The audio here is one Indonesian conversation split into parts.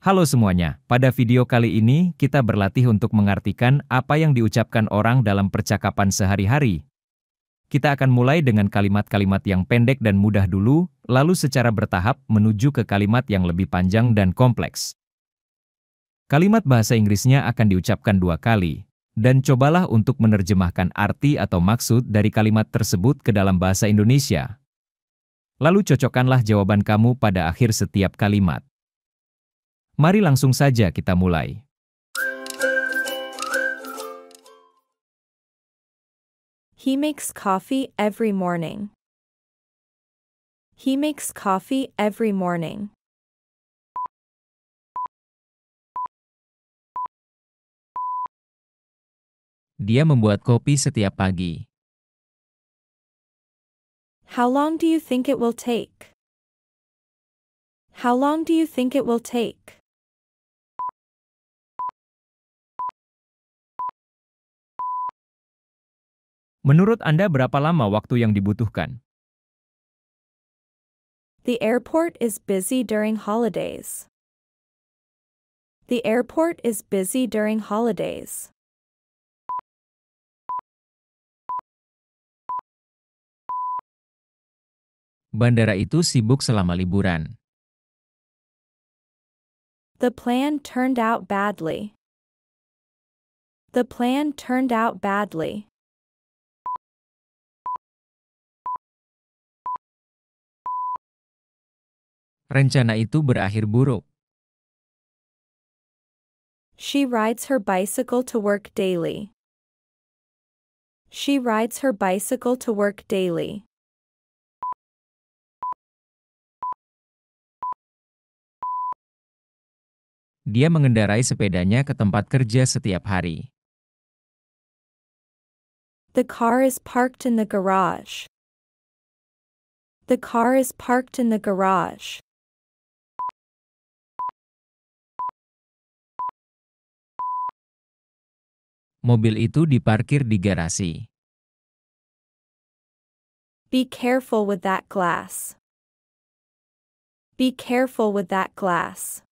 Halo semuanya, pada video kali ini kita berlatih untuk mengartikan apa yang diucapkan orang dalam percakapan sehari-hari. Kita akan mulai dengan kalimat-kalimat yang pendek dan mudah dulu, lalu secara bertahap menuju ke kalimat yang lebih panjang dan kompleks. Kalimat bahasa Inggrisnya akan diucapkan 2 kali, dan cobalah untuk menerjemahkan arti atau maksud dari kalimat tersebut ke dalam bahasa Indonesia. Lalu cocokkanlah jawaban kamu pada akhir setiap kalimat. Mari langsung saja kita mulai. He makes coffee every morning. He makes coffee every morning. Dia membuat kopi setiap pagi. How long do you think it will take? How long do you think it will take? Menurut Anda berapa lama waktu yang dibutuhkan? The airport is busy during holidays. The airport is busy during holidays. Bandara itu sibuk selama liburan. The plan turned out badly. The plan turned out badly. Rencana itu berakhir buruk. She rides her bicycle to work daily. She rides her bicycle to work daily. Dia mengendarai sepedanya ke tempat kerja setiap hari. The car is parked in the garage. The car is parked in the garage. Mobil itu diparkir di garasi. Be careful with that glass. Be careful with that glass.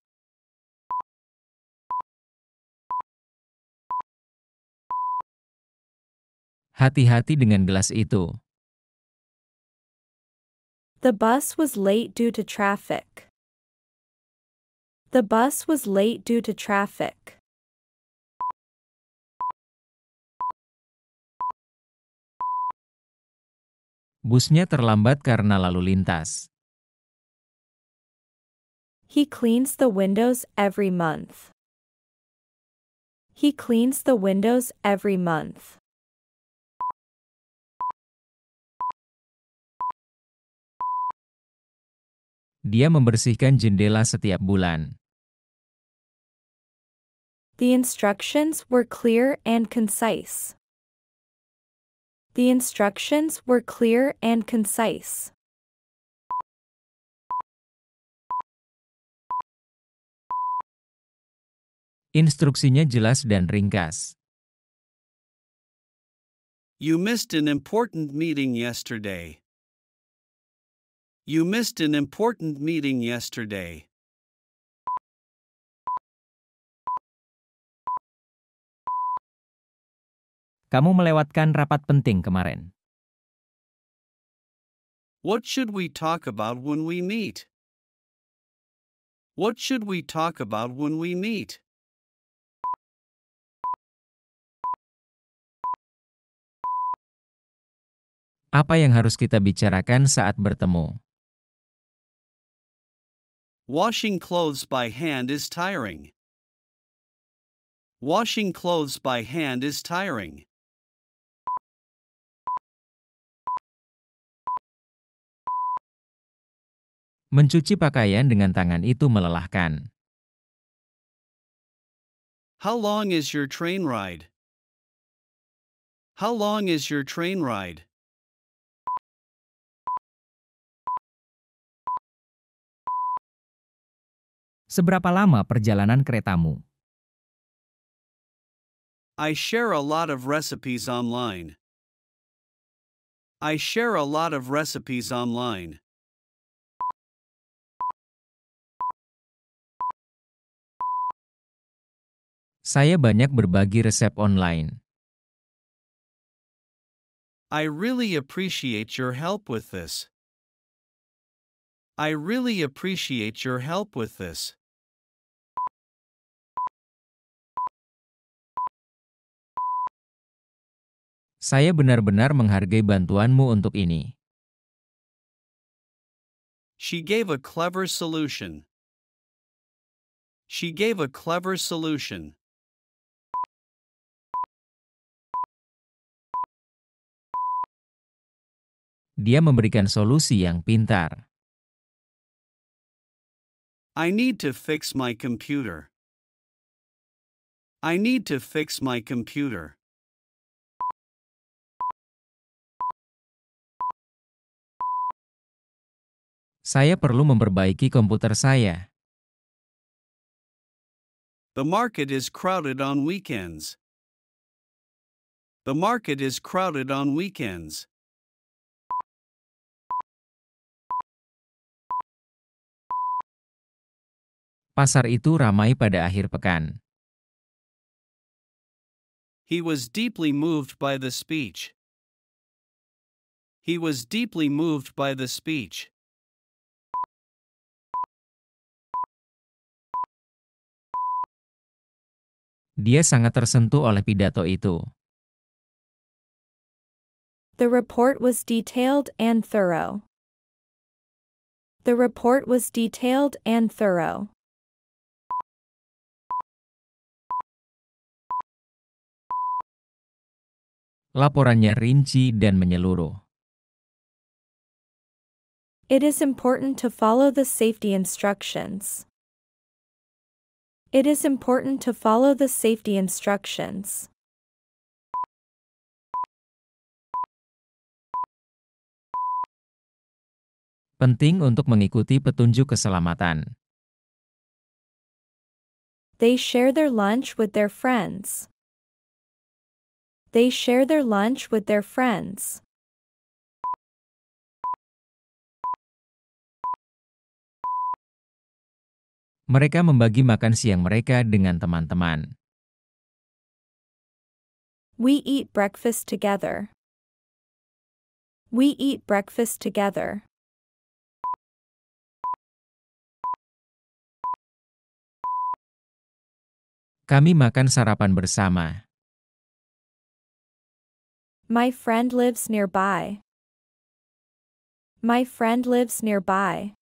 Hati-hati dengan gelas itu. The bus was late due to traffic. The bus was late due to traffic. Busnya terlambat karena lalu lintas. He cleans the windows every month. He cleans the windows every month. Dia membersihkan jendela setiap bulan. The instructions were clear and concise. The instructions were clear and concise. Instruksinya jelas dan ringkas. You missed an important meeting yesterday. You missed an important meeting yesterday. Kamu melewatkan rapat penting kemarin. What should we talk about when we meet? What should we talk about when we meet? Apa yang harus kita bicarakan saat bertemu? Washing clothes by hand is tiring. Washing clothes by hand is tiring. Mencuci pakaian dengan tangan itu melelahkan. How long is your train ride? How long is your train ride? Seberapa lama perjalanan keretamu? I share a lot of recipes online. I share a lot of recipes online. Saya banyak berbagi resep online. I really appreciate your help with this. I really appreciate your help with this. Saya benar-benar menghargai bantuanmu untuk ini. She gave a clever solution. She gave a clever solution. Dia memberikan solusi yang pintar. I need to fix my computer. I need to fix my computer. Saya perlu memperbaiki komputer saya. The market is crowded on weekends. The market is crowded on weekends. Pasar itu ramai pada akhir pekan. He was deeply moved by the speech. He was deeply moved by the speech. Dia sangat tersentuh oleh pidato itu. The report was detailed and thorough. The report was detailed and thorough. Laporannya rinci dan menyeluruh. It is important to follow the safety instructions. It is important to follow the safety instructions. Penting untuk mengikuti petunjuk keselamatan. They share their lunch with their friends. They share their lunch with their friends. Mereka membagi makan siang mereka dengan teman-teman. We eat breakfast together. We eat breakfast together. Kami makan sarapan bersama. My friend lives nearby. My friend lives nearby.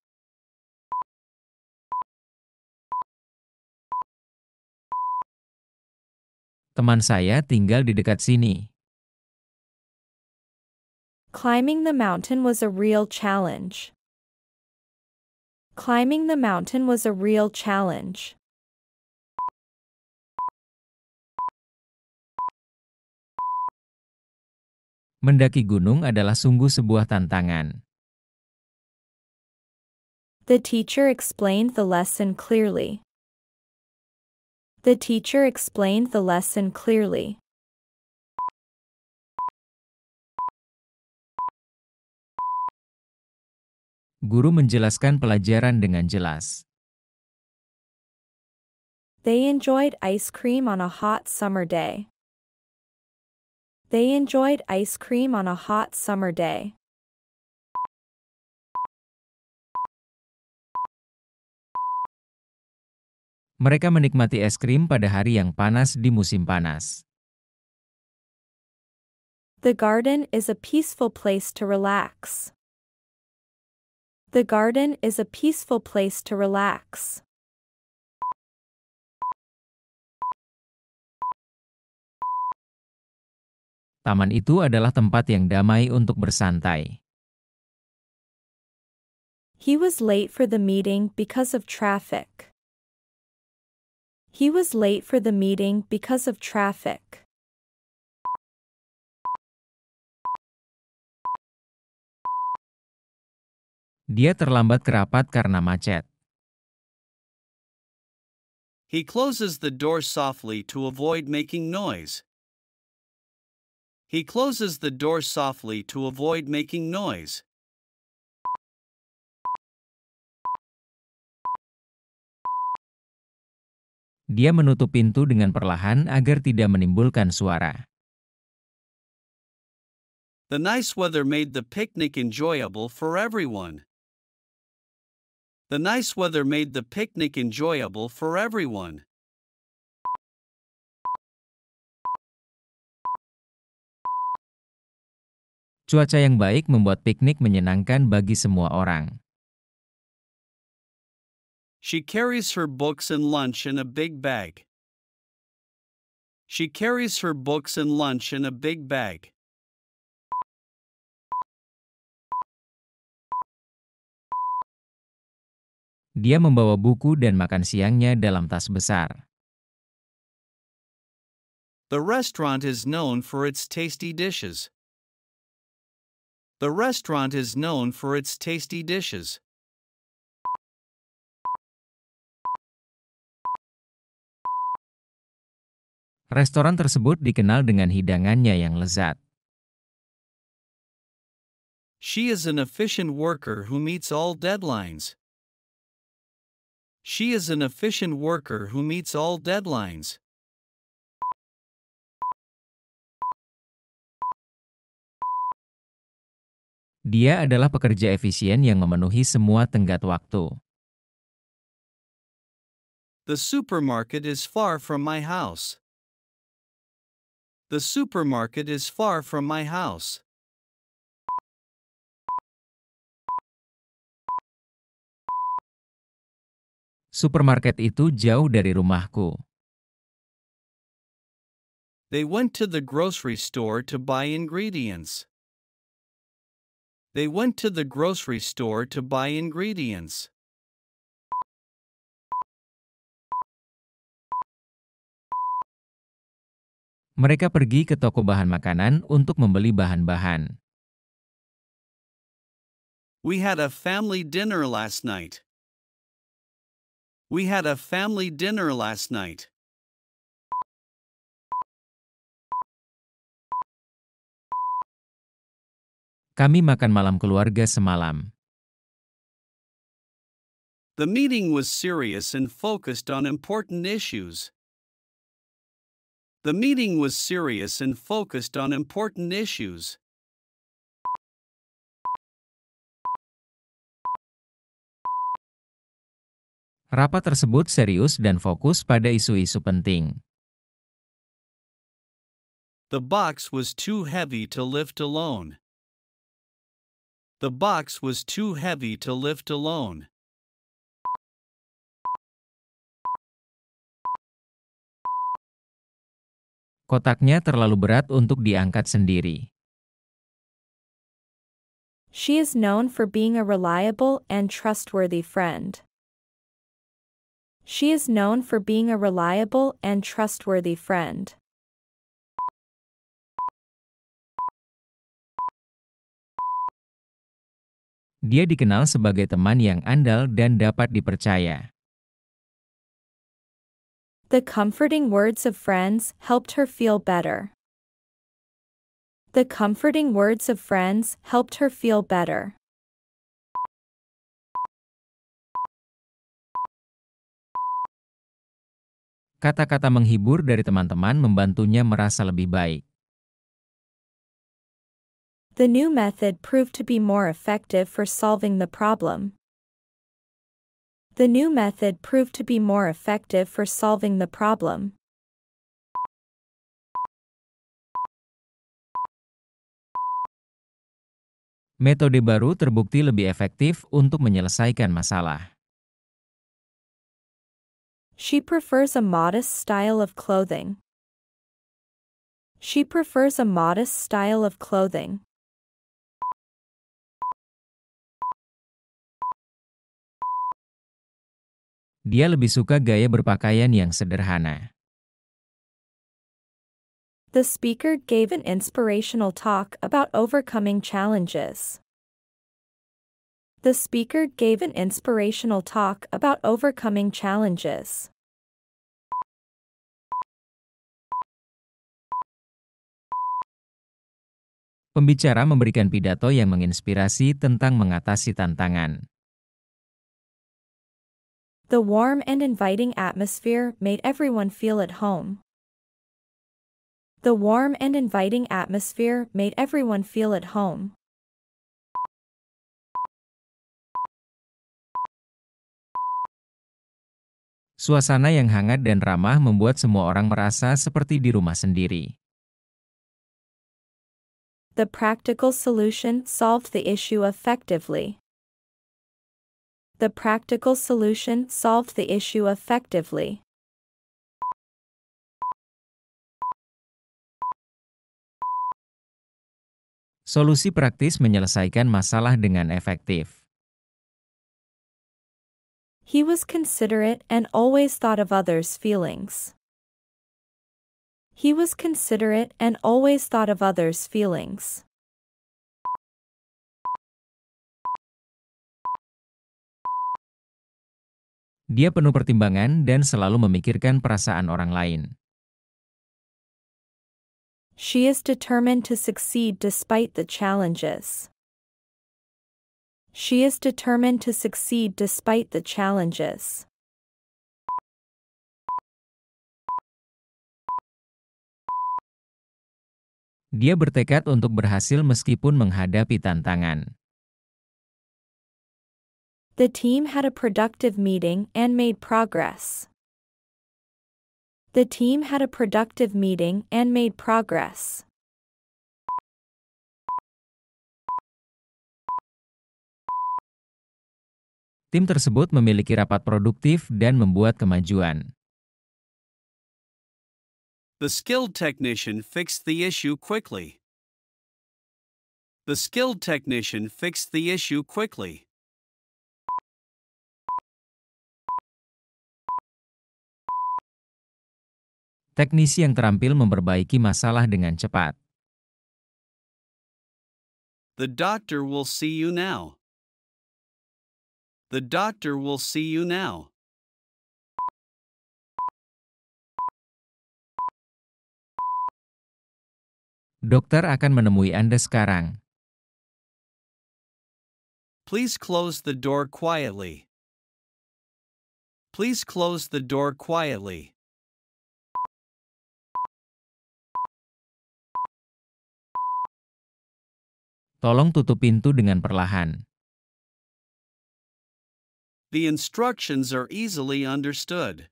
Teman saya tinggal di dekat sini. Climbing the mountain was a real challenge. Climbing the mountain was a real challenge. Mendaki gunung adalah sungguh sebuah tantangan. The teacher explained the lesson clearly. The teacher explained the lesson clearly. Guru menjelaskan pelajaran dengan jelas. They enjoyed ice cream on a hot summer day. They enjoyed ice cream on a hot summer day. Mereka menikmati es krim pada hari yang panas di musim panas. The garden is a peaceful place to relax. The garden is a peaceful place to relax. Taman itu adalah tempat yang damai untuk bersantai. He was late for the meeting because of traffic. He was late for the meeting because of traffic. Dia terlambat ke rapat karena macet. He closes the door softly to avoid making noise. He closes the door softly to avoid making noise. Dia menutup pintu dengan perlahan agar tidak menimbulkan suara. The nice weather made the picnic enjoyable for everyone. The nice weather made the picnic enjoyable for everyone. Cuaca yang baik membuat piknik menyenangkan bagi semua orang. She carries her books and lunch in a big bag. She carries her books and lunch in a big bag. Dia membawa buku dan makan siangnya dalam tas besar. The restaurant is known for its tasty dishes. The restaurant is known for its tasty dishes. Restoran tersebut dikenal dengan hidangannya yang lezat. She is an efficient worker who meets all deadlines. She is an efficient worker who meets all deadlines. Dia adalah pekerja efisien yang memenuhi semua tenggat waktu. The supermarket is far from my house. The supermarket is far from my house. Supermarket itu jauh dari rumahku. They went to the grocery store to buy ingredients. They went to the grocery store to buy ingredients. Mereka pergi ke toko bahan makanan untuk membeli bahan-bahan. We had a family dinner last night. We had a family dinner last night. Kami makan malam keluarga semalam. The meeting was serious and focused on important issues. The meeting was serious and focused on important issues. Rapat tersebut serius dan fokus pada isu-isu penting. The box was too heavy to lift alone. The box was too heavy to lift alone. Kotaknya terlalu berat untuk diangkat sendiri. She is known for being a reliable and trustworthy friend. She is known for being a reliable and trustworthy friend. Dia dikenal sebagai teman yang andal dan dapat dipercaya. The comforting words of friends helped her feel better. The comforting words of friends helped her feel better. Kata-kata menghibur dari teman-teman membantunya merasa lebih baik. The new method proved to be more effective for solving the problem. The new method proved to be more effective for solving the problem. Metode baru terbukti lebih efektif untuk menyelesaikan masalah. She prefers a modest style of clothing. She prefers a modest style of clothing. Dia lebih suka gaya berpakaian yang sederhana. The speaker gave an inspirational talk about overcoming challenges. The speaker gave an inspirational talk about overcoming challenges. Pembicara memberikan pidato yang menginspirasi tentang mengatasi tantangan. The warm and inviting atmosphere made everyone feel at home. The warm and inviting atmosphere made everyone feel at home. Suasana yang hangat dan ramah membuat semua orang merasa seperti di rumah sendiri. The practical solution solved the issue effectively. The practical solution solved the issue effectively. Solusi praktis menyelesaikan masalah dengan efektif. He was considerate and always thought of others' feelings. He was considerate and always thought of others' feelings. Dia penuh pertimbangan dan selalu memikirkan perasaan orang lain. She is determined to succeed despite the challenges. She is determined to succeed despite the challenges. Dia bertekad untuk berhasil meskipun menghadapi tantangan. The team had a productive meeting and made progress. The team had a productive meeting and made progress. Tim tersebut memiliki rapat produktif dan membuat kemajuan. The skilled technician fixed the issue quickly. The skilled technician fixed the issue quickly. Teknisi yang terampil memperbaiki masalah dengan cepat. The doctor will see you now. The doctor will see you now. Dokter akan menemui Anda sekarang. Please close the door quietly. Please close the door quietly. Tolong tutup pintu dengan perlahan. The instructions are easily understood.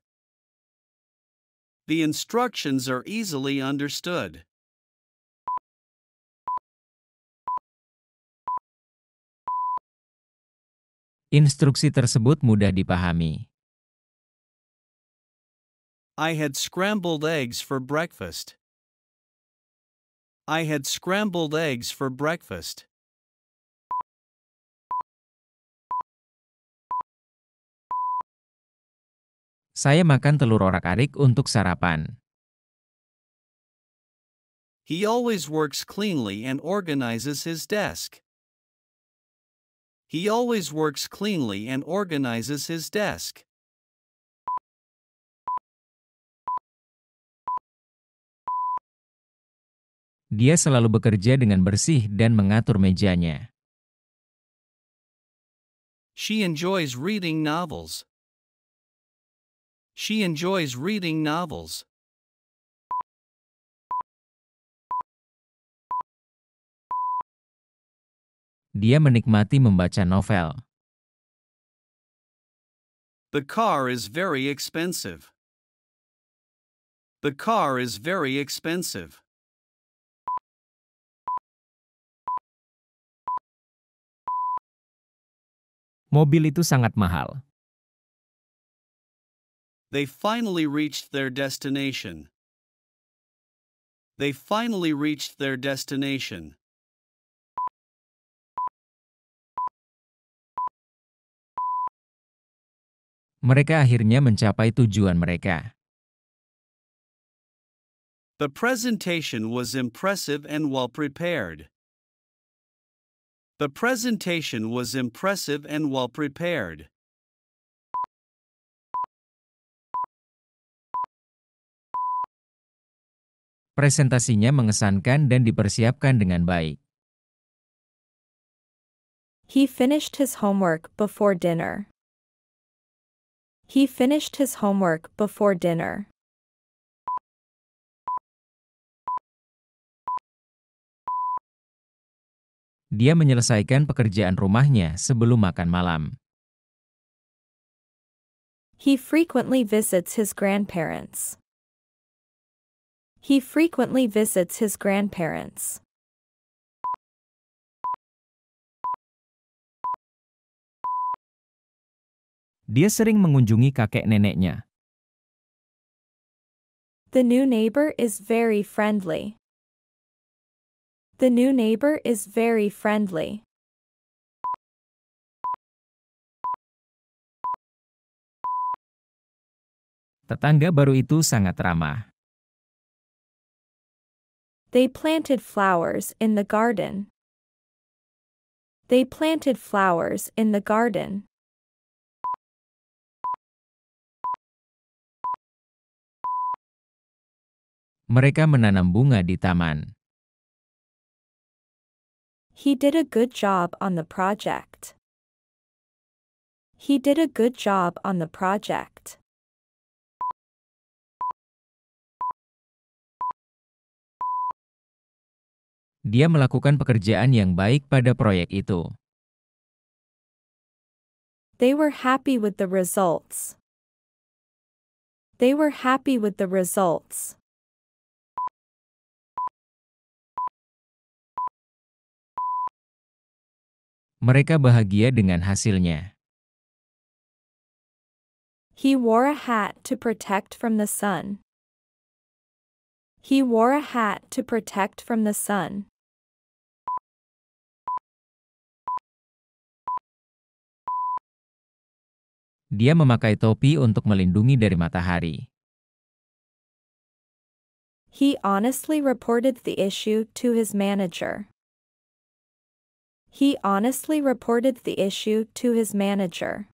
The instructions are easily understood. Instruksi tersebut mudah dipahami. I had scrambled eggs for breakfast. I had scrambled eggs for breakfast. Saya makan telur orak-arik untuk sarapan. He always works cleanly and organizes his desk. He always works cleanly and organizes his desk. Dia selalu bekerja dengan bersih dan mengatur mejanya. She enjoys reading novels. She enjoys reading novels. Dia menikmati membaca novel. The car is very expensive. The car is very expensive. Mobil itu sangat mahal. They finally reached their destination. They finally reached their destination. Mereka akhirnya mencapai tujuan mereka. The presentation was impressive and well prepared. The presentation was impressive and well prepared. Presentasinya mengesankan dan dipersiapkan dengan baik. He finished his homework before dinner. He finished his homework before dinner. Dia menyelesaikan pekerjaan rumahnya sebelum makan malam. He frequently visits his grandparents. He frequently visits his grandparents. Dia sering mengunjungi kakek neneknya. The new neighbor is very friendly. The new neighbor is very friendly. Tetangga baru itu sangat ramah. They planted flowers in the garden. They planted flowers in the garden. Mereka menanam bunga di taman. He did a good job on the project. He did a good job on the project. Dia melakukan pekerjaan yang baik pada proyek itu. They were happy with the results. They were happy with the results. Mereka bahagia dengan hasilnya. He wore a hat to protect from the sun. He wore a hat to protect from the sun. Dia memakai topi untuk melindungi dari matahari. He honestly reported the issue to his manager. He honestly reported the issue to his manager.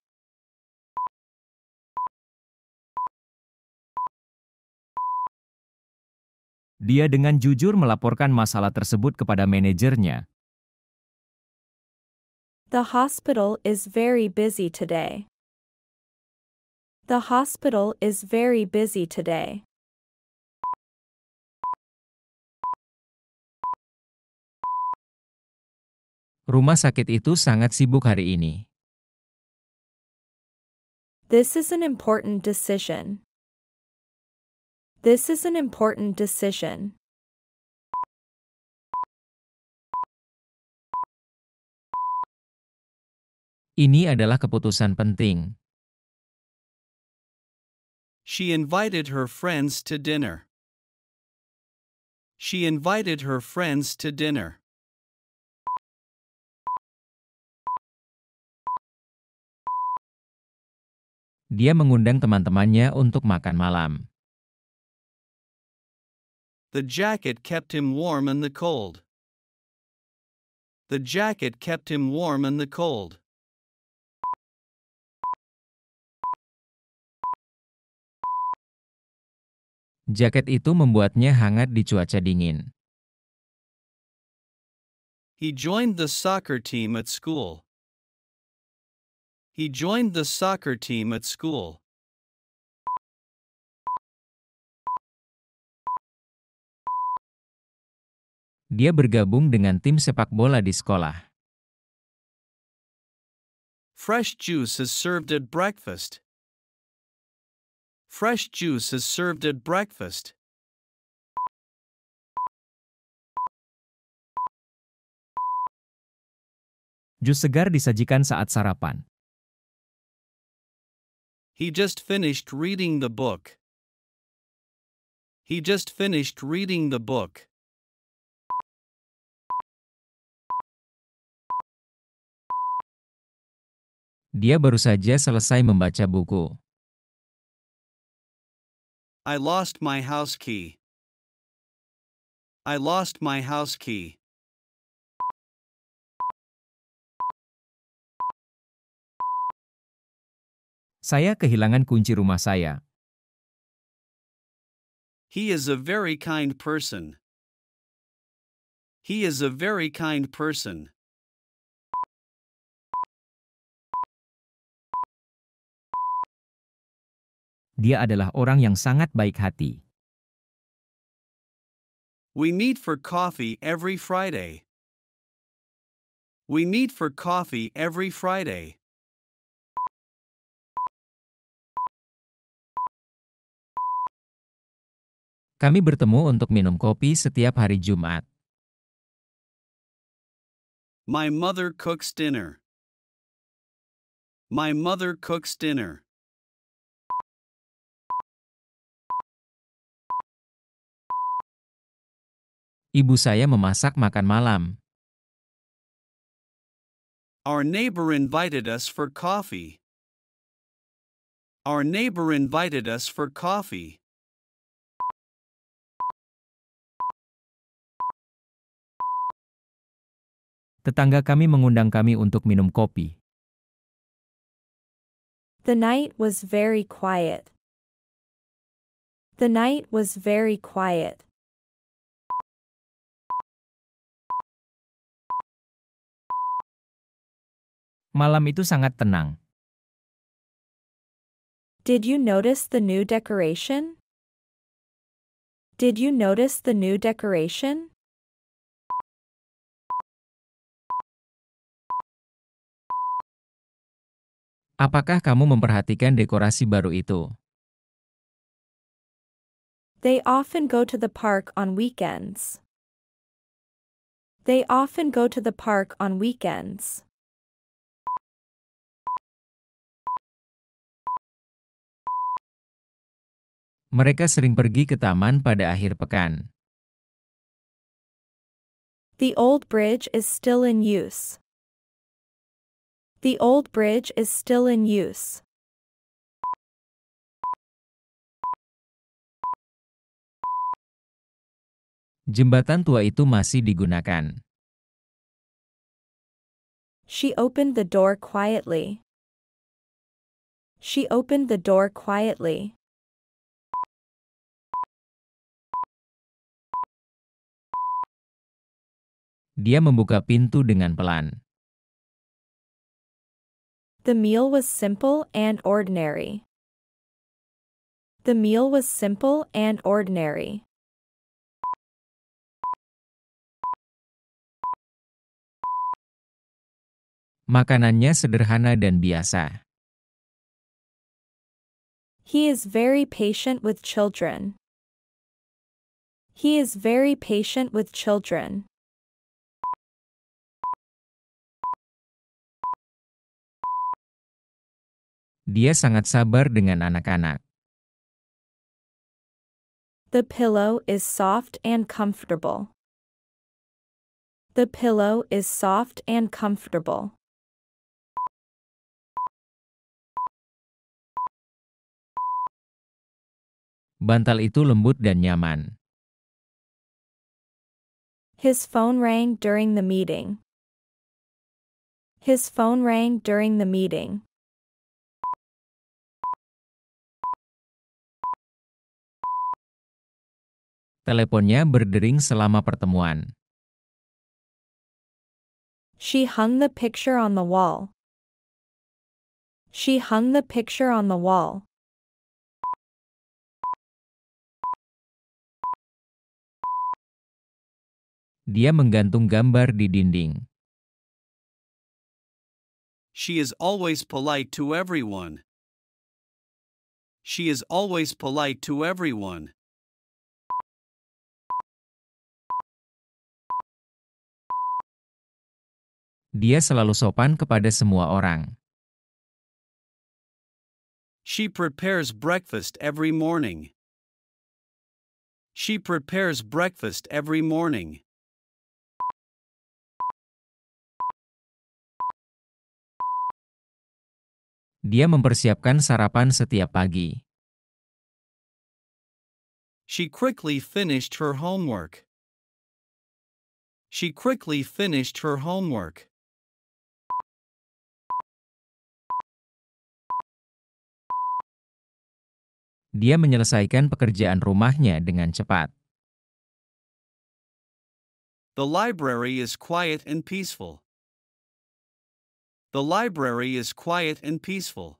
Dia dengan jujur melaporkan masalah tersebut kepada manajernya. The hospital is very busy today. The hospital is very busy today. Rumah sakit itu sangat sibuk hari ini. This is an important decision. This is an important decision. Ini adalah keputusan penting. She invited her friends to dinner. She invited her friends to dinner. Dia mengundang teman-temannya untuk makan malam. The jacket kept him warm in the cold. The jacket kept him warm in the cold. Jaket itu membuatnya hangat di cuaca dingin. He joined the soccer team at school. He joined the soccer team at school. Dia bergabung dengan tim sepak bola di sekolah. Fresh juice is served at breakfast. Fresh juice is served at breakfast. Jus segar disajikan saat sarapan. He just finished reading the book. He just finished reading the book. Dia baru saja selesai membaca buku. I lost my house key. I lost my house key. Saya kehilangan kunci rumah saya. He is a very kind person. He is a very kind person. Dia adalah orang yang sangat baik hati. We meet for coffee every Friday. We meet for coffee every Friday. Kami bertemu untuk minum kopi setiap hari Jumat. My mother cooks dinner. My mother cooks dinner. Ibu saya memasak makan malam. Our neighbor invited us for coffee. Our neighbor invited us for coffee. Tetangga kami mengundang kami untuk minum kopi. The night was very quiet. The night was very quiet. Malam itu sangat tenang. Did you notice the new decoration? Did you notice the new decoration? Apakah kamu memperhatikan dekorasi baru itu? They often go to the park on weekends. They often go to the park on weekends. Mereka sering pergi ke taman pada akhir pekan. The old bridge is still in use. The old bridge is still in use. Jembatan tua itu masih digunakan. She opened the door quietly. She opened the door quietly. Dia membuka pintu dengan pelan. The meal was simple and ordinary. The meal was simple and ordinary. Makanannya sederhana dan biasa. He is very patient with children. He is very patient with children. Dia sangat sabar dengan anak-anak. The pillow is soft and comfortable. The pillow is soft and comfortable. Bantal itu lembut dan nyaman. His phone rang during the meeting. His phone rang during the meeting. Teleponnya berdering selama pertemuan. She hung the picture on the wall. She hung the picture on the wall. Dia menggantung gambar di dinding. She is always polite to everyone. She is always polite to everyone. Dia selalu sopan kepada semua orang. She prepares breakfast every morning. She prepares breakfast every morning. Dia mempersiapkan sarapan setiap pagi. She quickly finished her homework. She quickly finished her homework. Dia menyelesaikan pekerjaan rumahnya dengan cepat. The library is quiet and peaceful. The library is quiet and peaceful.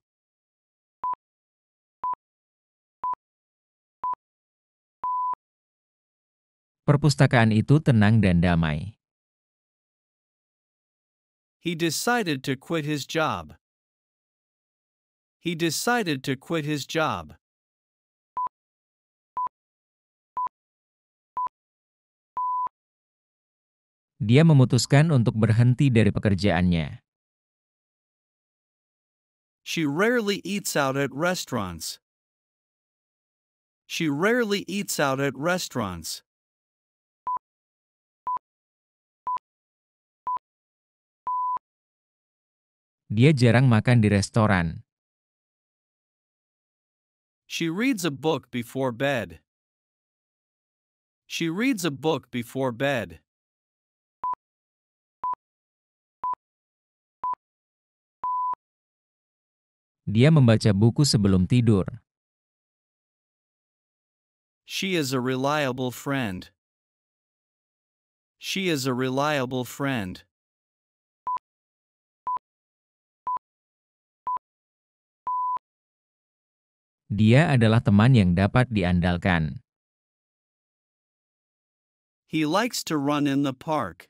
Perpustakaan itu tenang dan damai. He decided to quit his job. He decided to quit his job. Dia memutuskan untuk berhenti dari pekerjaannya. She rarely eats out at restaurants. She rarely eats out at restaurants. Dia jarang makan di restoran. She reads a book before bed. She reads a book before bed. Dia membaca buku sebelum tidur. She is a reliable friend. She is a reliable friend. Dia adalah teman yang dapat diandalkan. He likes to run in the park.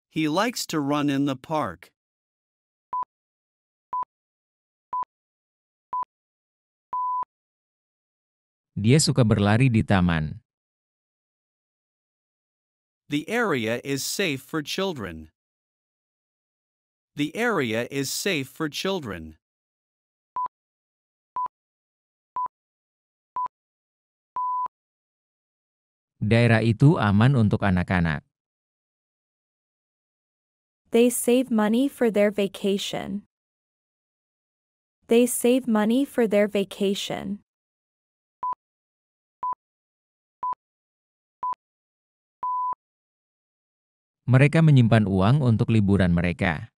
He likes to run in the park. Dia suka berlari di taman. The area is safe for children. The area is safe for children. Daerah itu aman untuk anak-anak. They save money for their vacation. They save money for their vacation. Mereka menyimpan uang untuk liburan mereka.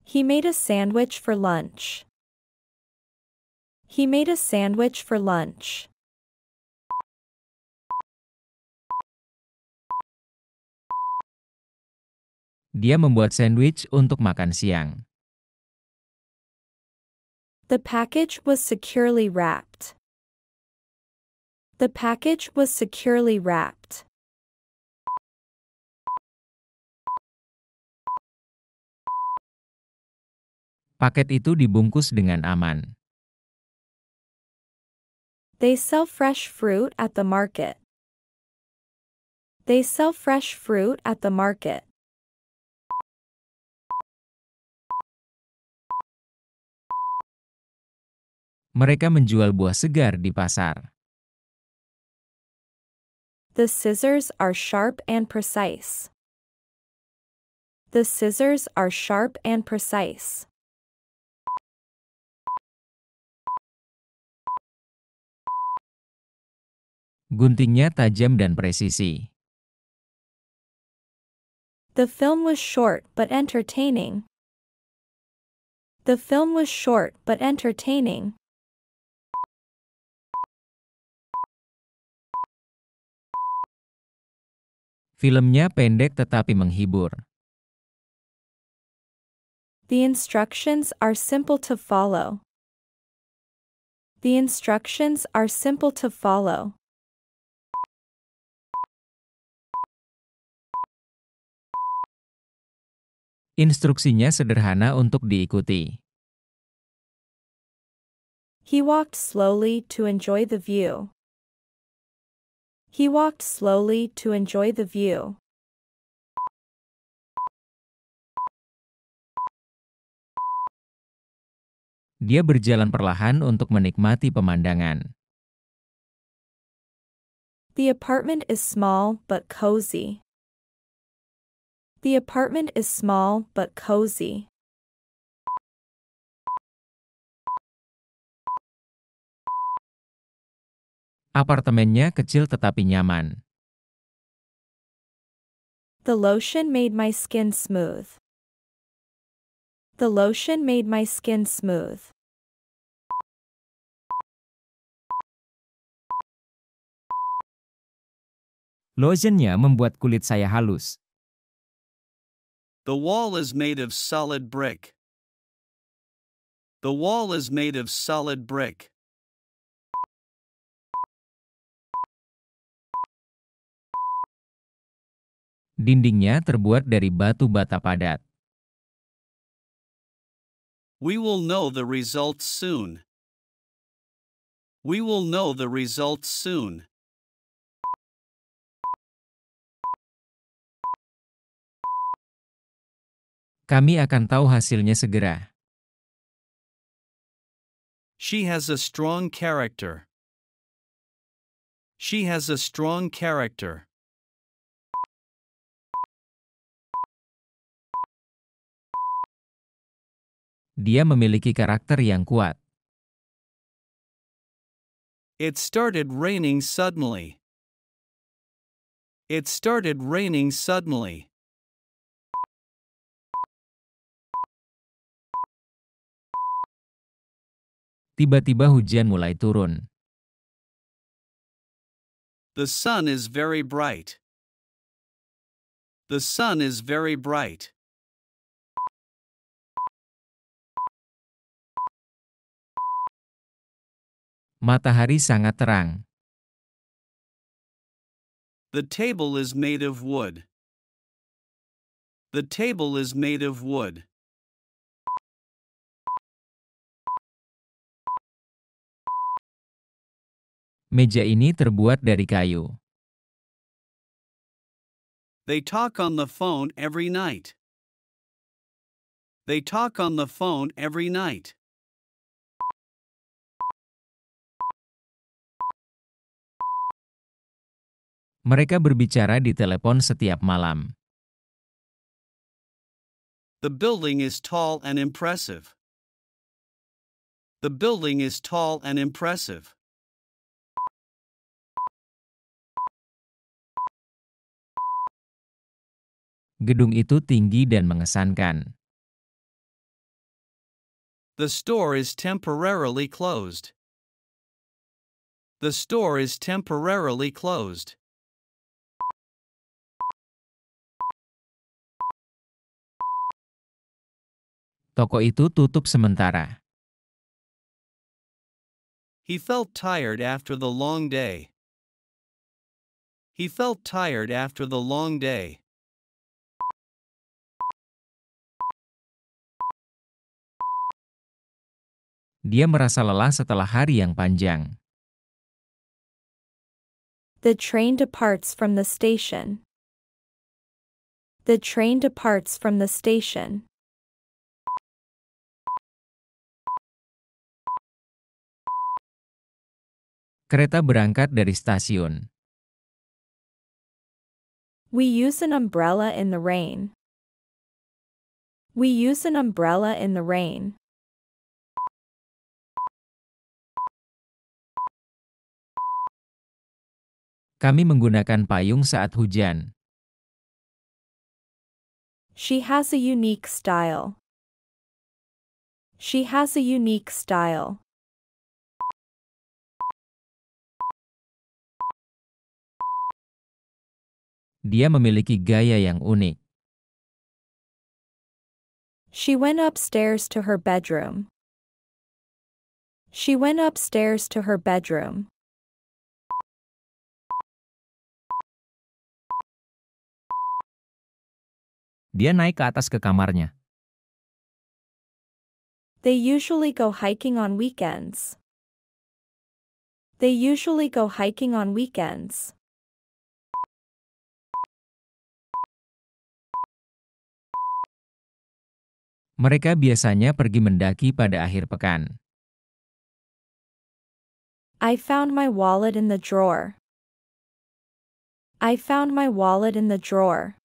He made a sandwich for lunch. He made a sandwich for lunch. Dia membuat sandwich untuk makan siang. The package was securely wrapped. The package was securely wrapped. Paket itu dibungkus dengan aman. They sell fresh fruit at the market. They sell fresh fruit at the market. Mereka menjual buah segar di pasar. The scissors are sharp and precise. The scissors are sharp and precise. Guntingnya tajam dan presisi. The film was short but entertaining. The film was short but entertaining. Filmnya pendek tetapi menghibur. The instructions are simple to follow. The instructions are simple to follow. Instruksinya sederhana untuk diikuti. He walked slowly to enjoy the view. He walked slowly to enjoy the view. Dia berjalan perlahan untuk menikmati pemandangan. The apartment is small but cozy. The apartment is small but cozy. Apartemennya kecil tetapi nyaman. The lotion made my skin smooth. The lotion made my skin smooth. Lotionnya membuat kulit saya halus. The wall is made of solid brick. The wall is made of solid brick. Dindingnya terbuat dari batu bata padat. We will know the results soon. We will know the results soon. Kami akan tahu hasilnya segera. She has a strong character. She has a strong character. Dia memiliki karakter yang kuat. It started raining suddenly. It started raining suddenly. Tiba-tiba hujan mulai turun. The sun is very bright. The sun is very bright. Matahari sangat terang. The table is made of wood. The table is made of wood. Meja ini terbuat dari kayu. They talk on the phone every night. They talk on the phone every night. Mereka berbicara di telepon setiap malam. The building is tall and impressive. The building is tall and impressive. Gedung itu tinggi dan mengesankan. The store is temporarily closed. The store is temporarily closed. Toko itu tutup sementara. He felt tired after the long day. He felt tired after the long day. Dia merasa lelah setelah hari yang panjang. The train departs from the station. The train departs from the station. Kereta berangkat dari stasiun. We use an umbrella in the rain. We use an umbrella in the rain. Kami menggunakan payung saat hujan. She has a unique style. She has a unique style. Dia memiliki gaya yang unik. She went upstairs to her bedroom. She went upstairs to her bedroom. Dia naik ke atas ke kamarnya. They usually go hiking on weekends. They usually go hiking on weekends. Mereka biasanya pergi mendaki pada akhir pekan. I found my wallet in the drawer. I found my wallet in the drawer.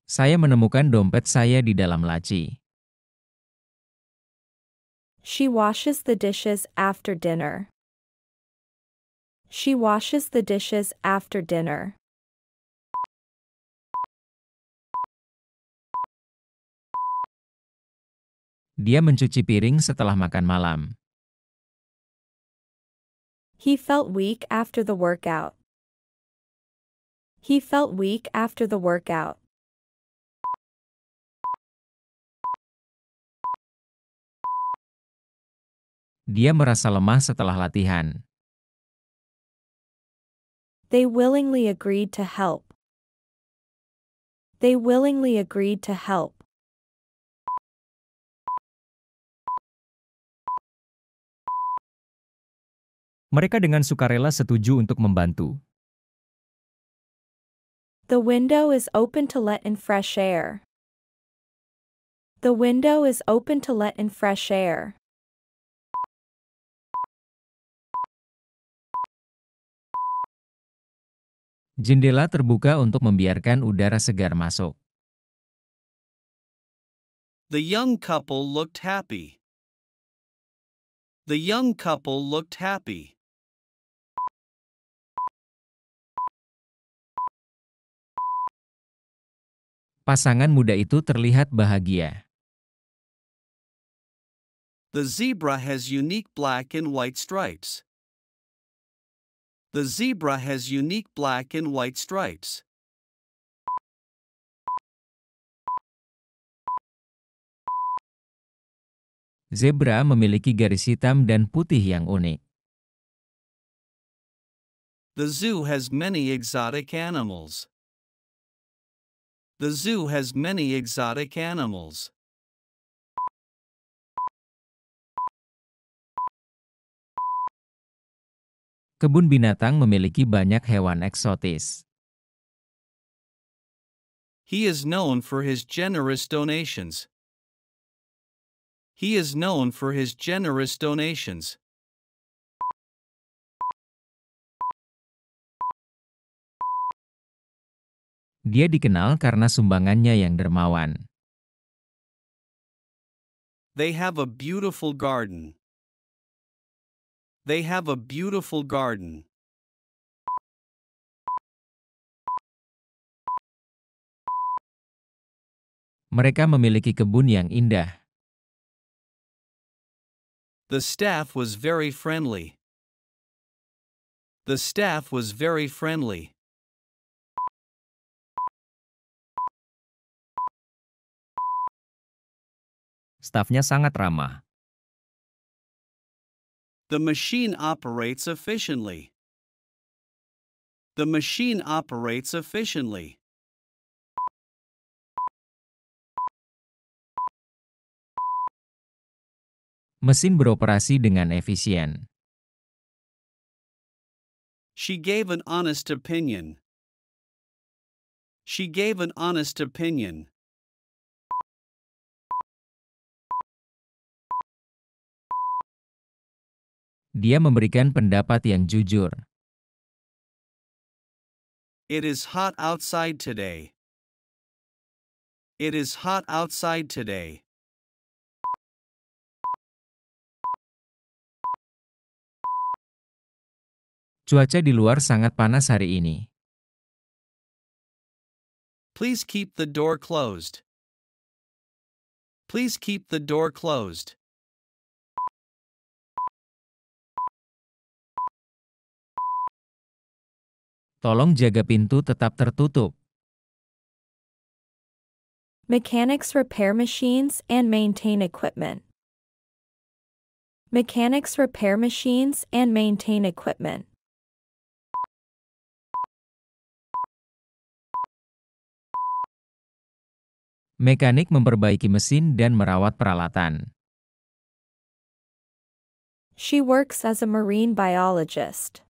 Saya menemukan dompet saya di dalam laci. She washes the dishes after dinner. She washes the dishes after dinner. Dia mencuci piring setelah makan malam. He felt weak after the workout. He felt weak after the workout. Dia merasa lemah setelah latihan. They willingly agreed to help. They willingly agreed to help. Mereka dengan sukarela setuju untuk membantu. The window is open to let in fresh air. The window is open to let in fresh air. Jendela terbuka untuk membiarkan udara segar masuk. The young couple looked happy. The young couple looked happy. Pasangan muda itu terlihat bahagia. The zebra has unique black and white stripes. The zebra has unique black and white stripes. Zebra memiliki garis hitam dan putih yang unik. The zoo has many exotic animals. The zoo has many exotic animals. Kebun binatang memiliki banyak hewan eksotis. He is known for his generous donations. He is known for his generous donations. Dia dikenal karena sumbangannya yang dermawan. They have a beautiful garden. They have a beautiful garden. Mereka memiliki kebun yang indah. The staff was very friendly. The staff was very friendly. Stafnya sangat ramah. The machine operates efficiently. The machine operates efficiently. Mesin beroperasi dengan efisien. She gave an honest opinion. She gave an honest opinion. Dia memberikan pendapat yang jujur. It is hot outside today. It is hot outside today. Cuaca di luar sangat panas hari ini. Please keep the door closed. Please keep the door closed. Tolong jaga pintu tetap tertutup. Mechanics repair machines and maintain equipment. Mechanics repair machines and maintain equipment. Mekanik memperbaiki mesin dan merawat peralatan. She works as a marine biologist.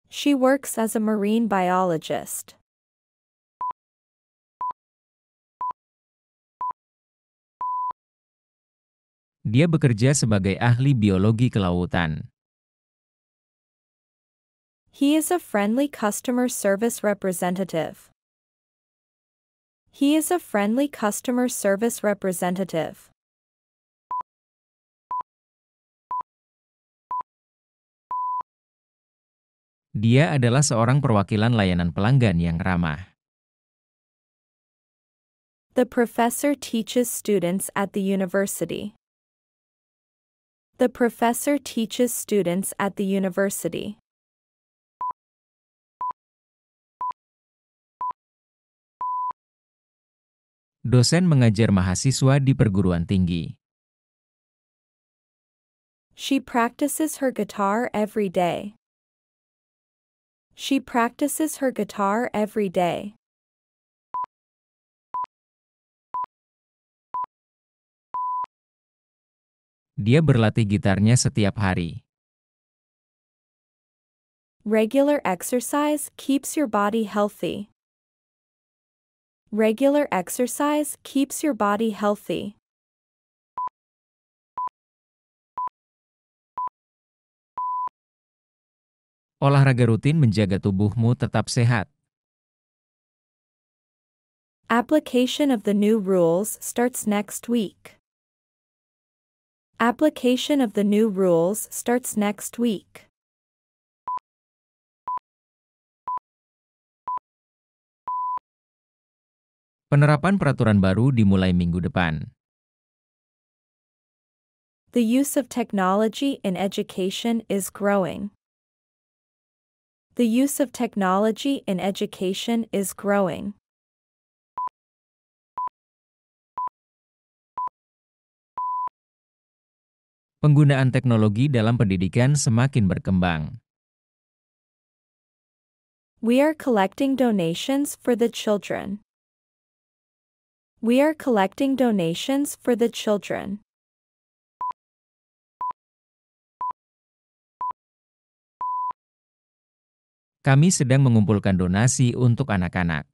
She works as a marine biologist. Dia bekerja sebagai ahli biologi kelautan. He is a friendly customer service representative. He is a friendly customer service representative. Dia adalah seorang perwakilan layanan pelanggan yang ramah. The professor teaches students at the university. The professor teaches students at the university. Dosen mengajar mahasiswa di perguruan tinggi. She practices her guitar every day. She practices her guitar every day. Dia berlatih gitarnya setiap hari. Regular exercise keeps your body healthy. Regular exercise keeps your body healthy. Olahraga rutin menjaga tubuhmu tetap sehat. Application of the new rules starts next week. Application of the new rules starts next week. Penerapan peraturan baru dimulai minggu depan. The use of technology in education is growing. The use of technology in education is growing. Penggunaan teknologi dalam pendidikan semakin berkembang. We are collecting donations for the children. We are collecting donations for the children. Kami sedang mengumpulkan donasi untuk anak-anak.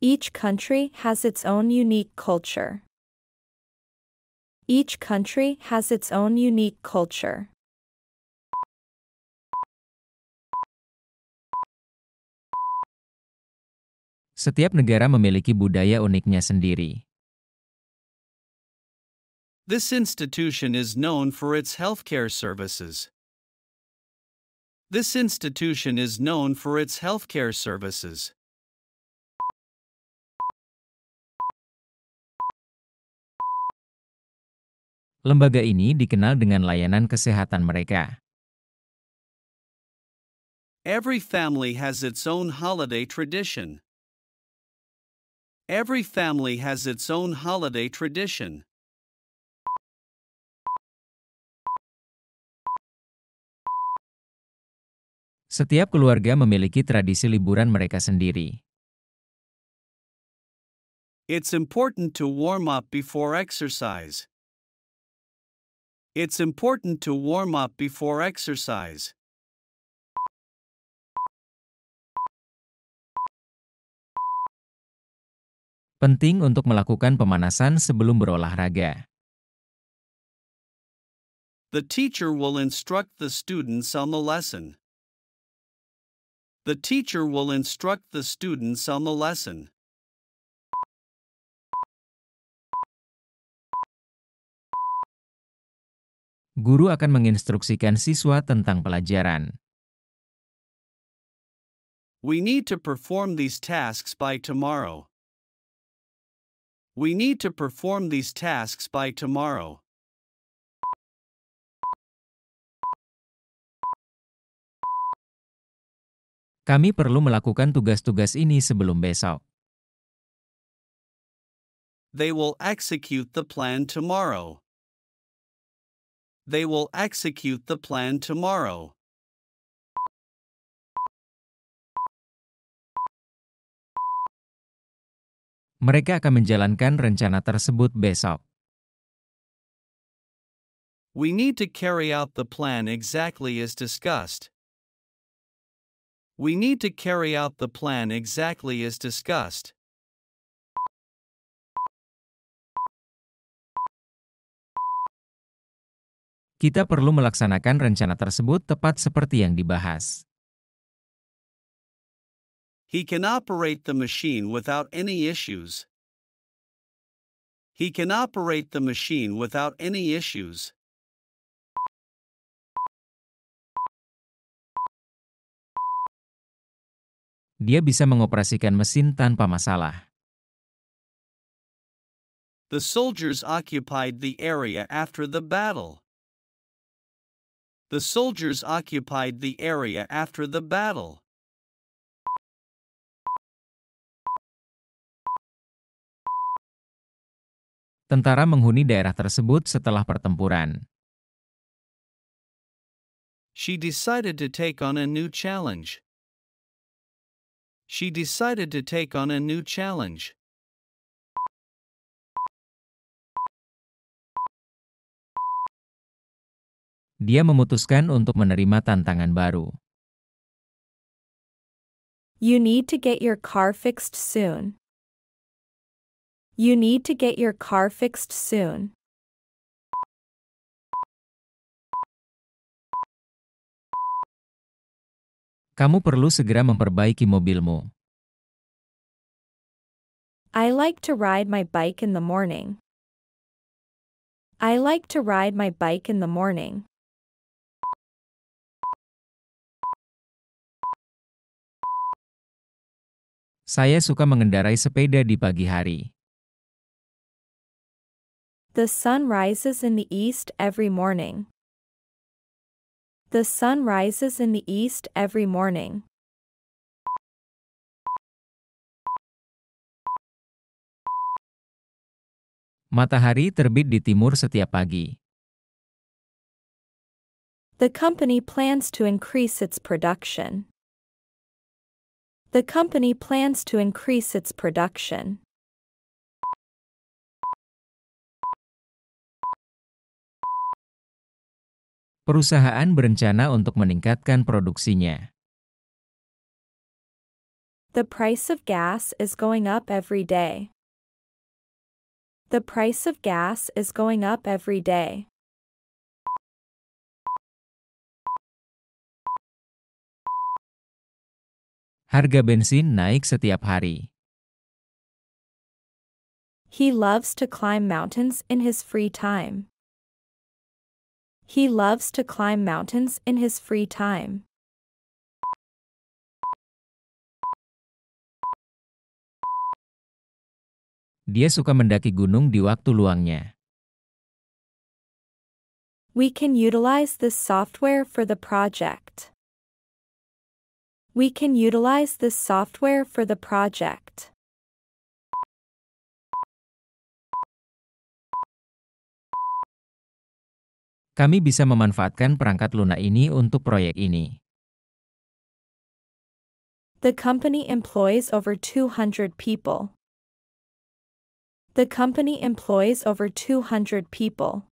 Each country has its own unique culture. Each country has its own unique culture. Setiap negara memiliki budaya uniknya sendiri. This institution is known for its healthcare services. This institution is known for its healthcare services. Lembaga ini dikenal dengan layanan kesehatan mereka. Every family has its own holiday tradition. Every family has its own holiday tradition. Setiap keluarga memiliki tradisi liburan mereka sendiri. It's important to warm up before exercise. It's important to warm up before exercise. Penting untuk melakukan pemanasan sebelum berolahraga. The teacher will instruct the students on the lesson. The teacher will instruct the students on the lesson. Guru akan menginstruksikan siswa tentang pelajaran. We need to perform these tasks by tomorrow. We need to perform these tasks by tomorrow. Kami perlu melakukan tugas-tugas ini sebelum besok. They will execute the plan tomorrow. They will execute the plan tomorrow. Mereka akan menjalankan rencana tersebut besok. We need to carry out the plan exactly as discussed. We need to carry out the plan exactly as discussed. Kita perlu melaksanakan rencana tersebut tepat seperti yang dibahas. He can operate the machine without any issues. He can operate the machine without any issues. Dia bisa mengoperasikan mesin tanpa masalah. The soldiers occupied the area after the battle. The soldiers occupied the area after the battle. Tentara menghuni daerah tersebut setelah pertempuran. She decided to take on a new challenge. She decided to take on a new challenge. Dia memutuskan untuk menerima tantangan baru. You need to get your car fixed soon. You need to get your car fixed soon. Kamu perlu segera memperbaiki mobilmu. I like to ride my bike in the morning. I like to ride my bike in the morning. Saya suka mengendarai sepeda di pagi hari. The sun rises in the east every morning. The sun rises in the east every morning. Matahari terbit di timur setiap pagi. The company plans to increase its production. The company plans to increase its production. Perusahaan berencana untuk meningkatkan produksinya. The price of gas is going up every day. The price of gas is going up every day. Harga bensin naik setiap hari. He loves to climb mountains in his free time. He loves to climb mountains in his free time. Dia suka mendaki gunung di waktu luangnya. We can utilize this software for the project. We can utilize this software for the project. Kami bisa memanfaatkan perangkat lunak ini untuk proyek ini. The company employs over 200 people. The company employs over 200 people.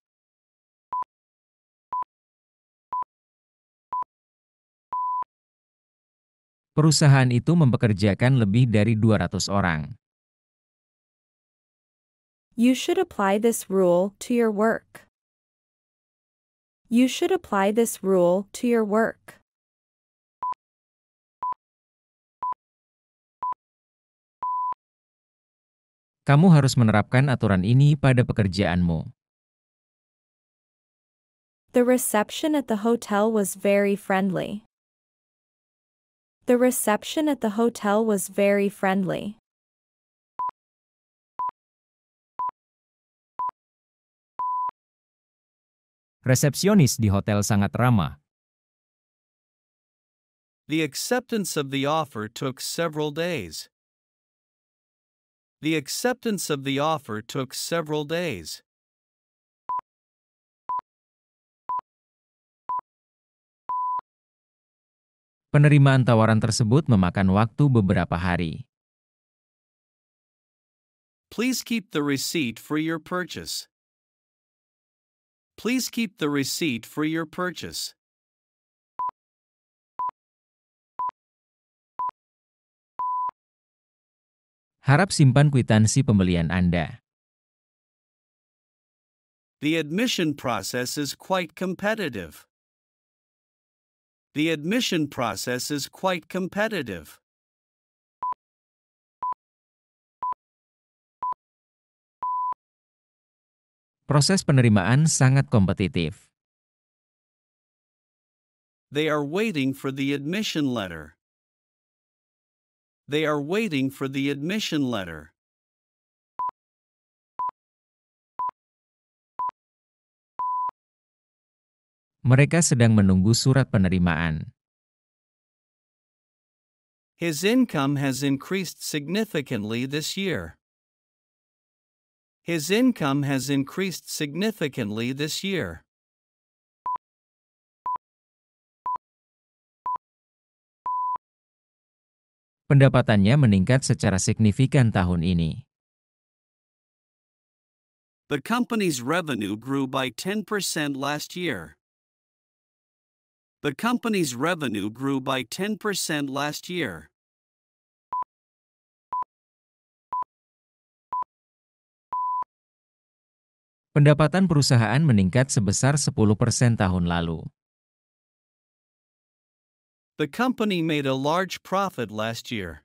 Perusahaan itu mempekerjakan lebih dari 200 orang. You should apply this rule to your work. You should apply this rule to your work. Kamu harus menerapkan aturan ini pada pekerjaanmu. The reception at the hotel was very friendly. The reception at the hotel was very friendly. Resepsionis di hotel sangat ramah. The acceptance of the offer took several days. The acceptance of the offer took several days. Penerimaan tawaran tersebut memakan waktu beberapa hari. Please keep the receipt for your purchase. Please keep the receipt for your purchase. Harap simpan kwitansi pembelian Anda. The admission process is quite competitive. The admission process is quite competitive. Proses penerimaan sangat kompetitif. They are waiting for the admission letter. They are waiting for the admission letter. Mereka sedang menunggu surat penerimaan. His income has increased significantly this year. His income has increased significantly this year. Pendapatannya meningkat secara signifikan tahun ini. The company's revenue grew by 10% last year. The company's revenue grew by 10% last year. Pendapatan perusahaan meningkat sebesar 10% tahun lalu. The company made a large profit last year.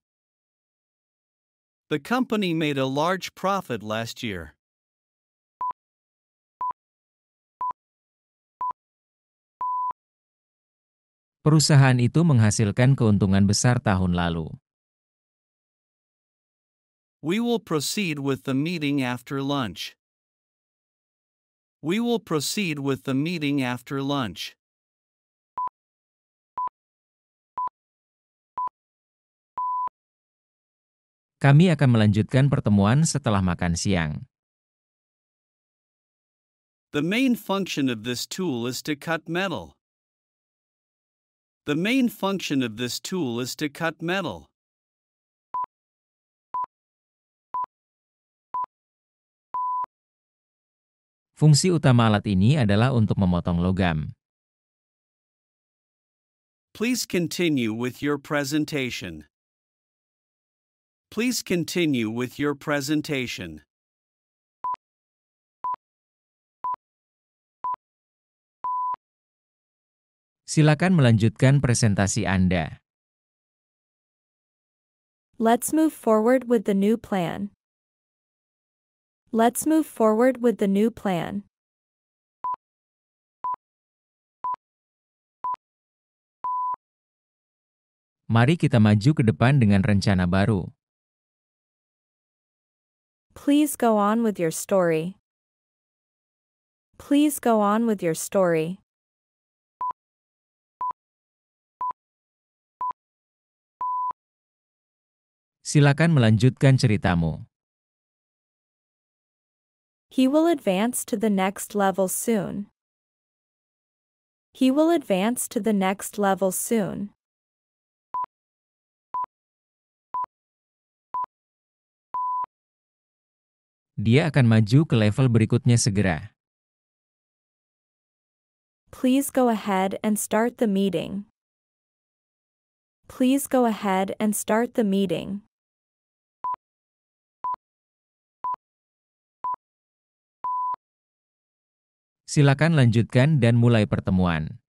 The company made a large profit last year. Perusahaan itu menghasilkan keuntungan besar tahun lalu. We will proceed with the meeting after lunch. We will proceed with the meeting after lunch. Kami akan melanjutkan pertemuan setelah makan siang. The main function of this tool is to cut metal. The main function of this tool is to cut metal. Fungsi utama alat ini adalah untuk memotong logam. Please continue with your presentation. Please continue with your presentation. Silakan melanjutkan presentasi Anda. Let's move forward with the new plan. Let's move forward with the new plan. Mari kita maju ke depan dengan rencana baru. Please go on with your story. Please go on with your story. Silakan melanjutkan ceritamu. He will advance to the next level soon. He will advance to the next level soon. Dia akan maju ke level berikutnya segera. Please go ahead and start the meeting. Please go ahead and start the meeting. Silakan lanjutkan dan mulai pertemuan.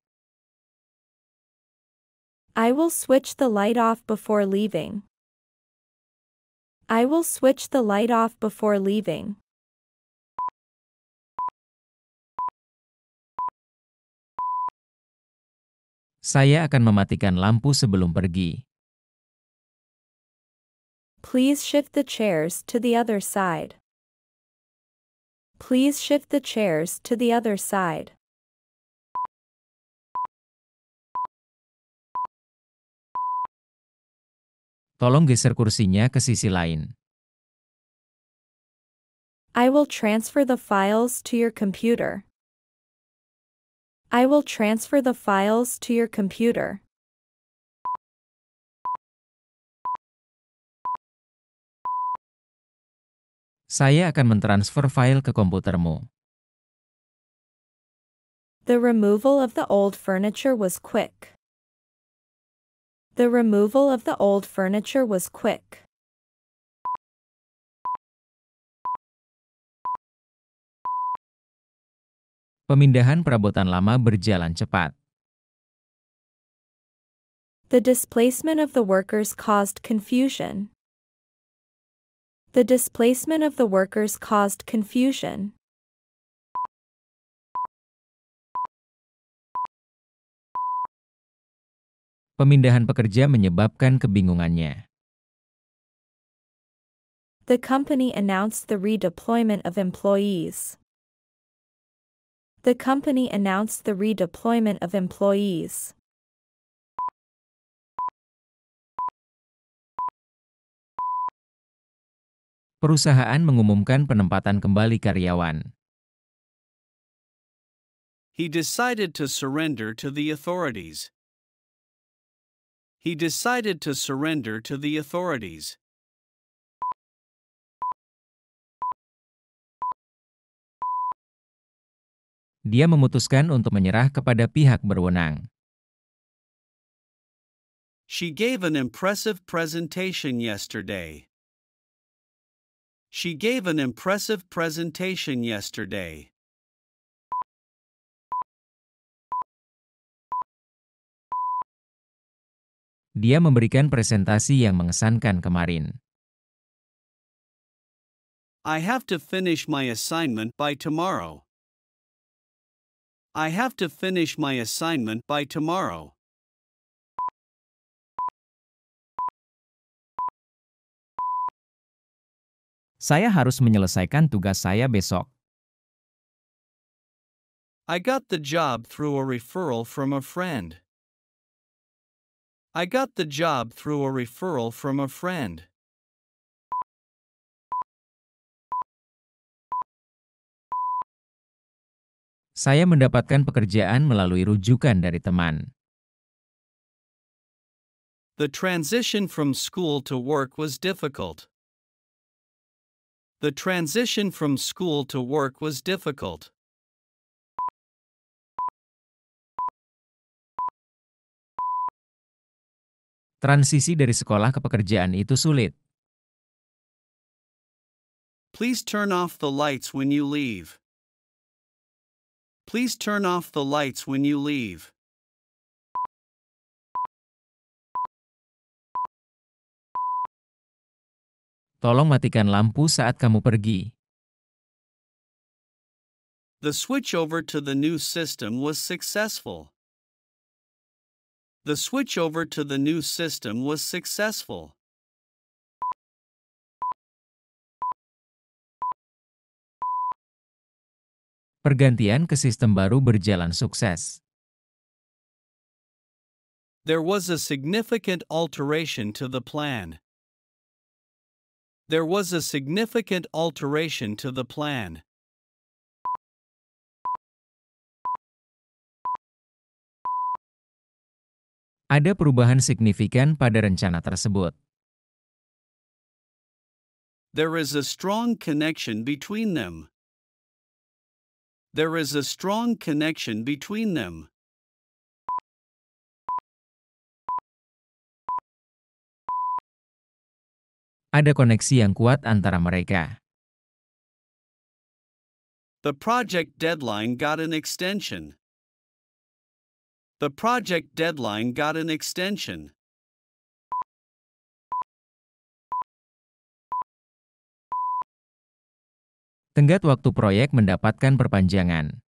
I will switch the light off before leaving. I will switch the light off before leaving. Saya akan mematikan lampu sebelum pergi. Please shift the chairs to the other side. Please shift the chairs to the other side. Tolong geser kursinya ke sisi lain. I will transfer the files to your computer. I will transfer the files to your computer. Saya akan mentransfer file ke komputermu. The removal of the old furniture was quick. The removal of the old furniture was quick. Pemindahan perabotan lama berjalan cepat. The displacement of the workers caused confusion. The displacement of the workers caused confusion. Pemindahan pekerja menyebabkan kebingungannya. The company announced the redeployment of employees. The company announced the redeployment of employees. Perusahaan mengumumkan penempatan kembali karyawan. He decided to surrender to the authorities. He decided to surrender to the authorities. Dia memutuskan untuk menyerah kepada pihak berwenang. She gave an impressive presentation yesterday. She gave an impressive presentation yesterday. Dia memberikan presentasi yang mengesankan kemarin. I have to finish my assignment by tomorrow. I have to finish my assignment by tomorrow. Saya harus menyelesaikan tugas saya besok. I got the job through a referral from a friend. I got the job through a referral from a friend. Saya mendapatkan pekerjaan melalui rujukan dari teman. The transition from school to work was difficult. The transition from school to work was difficult. Transisi dari sekolah ke pekerjaan itu sulit. Please turn off the lights when you leave. Please turn off the lights when you leave. Tolong matikan lampu saat kamu pergi. The switchover to the new system was successful. The switchover to the new system was successful. Pergantian ke sistem baru berjalan sukses. There was a significant alteration to the plan. There was a significant alteration to the plan. Ada perubahan signifikan pada rencana tersebut. There is a strong connection between them. There is a strong connection between them. Ada koneksi yang kuat antara mereka. The project deadline got an extension. The project deadline got an extension. Tenggat waktu proyek mendapatkan perpanjangan.